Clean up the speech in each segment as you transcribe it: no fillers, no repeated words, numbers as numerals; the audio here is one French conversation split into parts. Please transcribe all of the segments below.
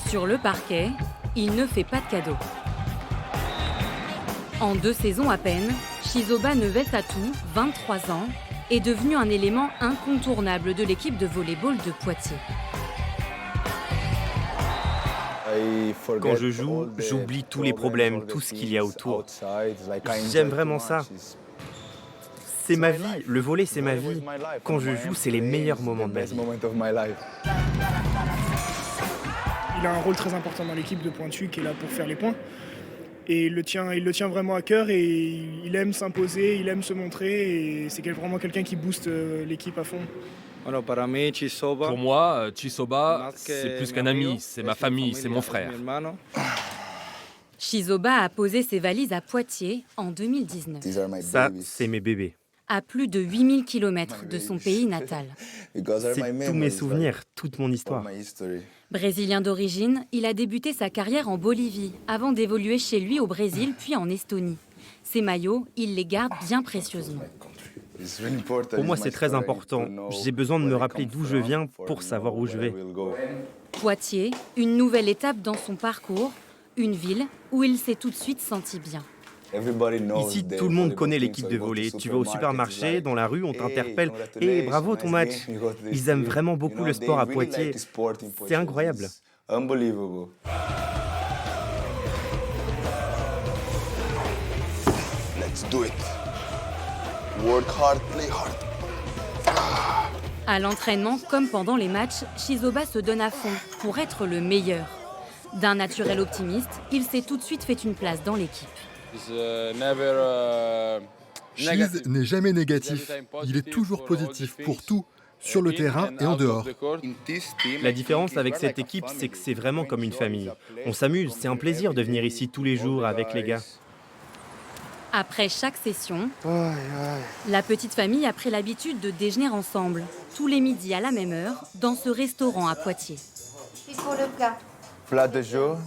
Sur le parquet, il ne fait pas de cadeaux. En 2 saisons à peine, Chizoba Neuvelle-Tatou, 23 ans, est devenu un élément incontournable de l'équipe de volley-ball de Poitiers. Quand je joue, j'oublie tous les problèmes, tout ce qu'il y a autour. J'aime vraiment ça. C'est ma vie, le volley c'est ma vie. Quand je joue, c'est les meilleurs moments de ma vie. Il a un rôle très important dans l'équipe de Pointu qui est là pour faire les points. Et il le tient vraiment à cœur et il aime s'imposer, il aime se montrer et c'est vraiment quelqu'un qui booste l'équipe à fond. Pour moi, Chizoba, c'est plus qu'un ami, c'est ma famille, c'est mon frère. Chizoba a posé ses valises à Poitiers en 2019, Ça, c'est mes bébés. à plus de 8000 km de son pays natal. C'est tous mes souvenirs, toute mon histoire. Brésilien d'origine, il a débuté sa carrière en Bolivie avant d'évoluer chez lui au Brésil puis en Estonie. Ses maillots, il les garde bien précieusement. Pour moi, c'est très important. J'ai besoin de me rappeler d'où je viens pour savoir où je vais. Poitiers, une nouvelle étape dans son parcours, une ville où il s'est tout de suite senti bien. Ici, tout le monde connaît l'équipe de volley. Tu vas au supermarché, dans la rue, on t'interpelle. Et bravo ton match. Ils aiment vraiment beaucoup le sport à Poitiers. C'est incroyable. Let's do it. Work hard, play hard. À l'entraînement, comme pendant les matchs, Chizoba se donne à fond pour être le meilleur. D'un naturel optimiste, il s'est tout de suite fait une place dans l'équipe. Chiz n'est jamais négatif. Il est toujours positif pour tout, sur le terrain et en dehors. La différence avec cette équipe, c'est que c'est vraiment comme une famille. On s'amuse, c'est un plaisir de venir ici tous les jours avec les gars. Après chaque session, la petite famille a pris l'habitude de déjeuner ensemble, tous les midis à la même heure, dans ce restaurant à Poitiers. Puis pour le plat. Plat de jour.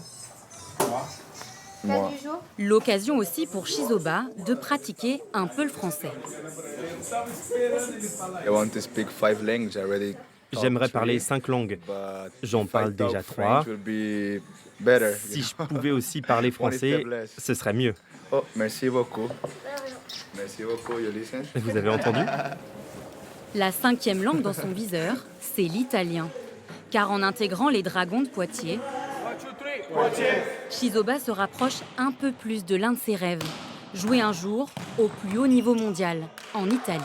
Plat du jour. L'occasion aussi pour Chizoba de pratiquer un peu le français. I want to speak 5 languages already. J'aimerais parler 5 langues. J'en parle déjà 3. Si je pouvais aussi parler français, ce serait mieux. Oh, merci beaucoup. Merci beaucoup, you listen. Vous avez entendu? La 5e langue dans son viseur, c'est l'italien. Car en intégrant les Dragons de Poitiers, Chizoba se rapproche un peu plus de l'un de ses rêves, jouer un jour au plus haut niveau mondial, en Italie.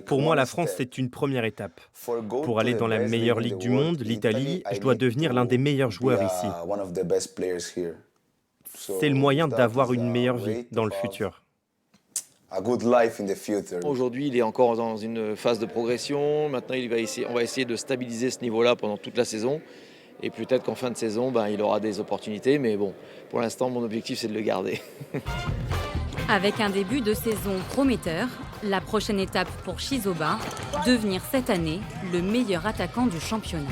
Pour moi, la France, c'est une première étape. Pour aller dans la meilleure ligue du monde, l'Italie, je dois devenir l'un des meilleurs joueurs ici. C'est le moyen d'avoir une meilleure vie dans le futur. Aujourd'hui, il est encore dans une phase de progression. Maintenant, on va essayer de stabiliser ce niveau-là pendant toute la saison. Et peut-être qu'en fin de saison, il aura des opportunités. Mais bon, pour l'instant, mon objectif, c'est de le garder. Avec un début de saison prometteur, la prochaine étape pour Chizoba, devenir cette année le meilleur attaquant du championnat.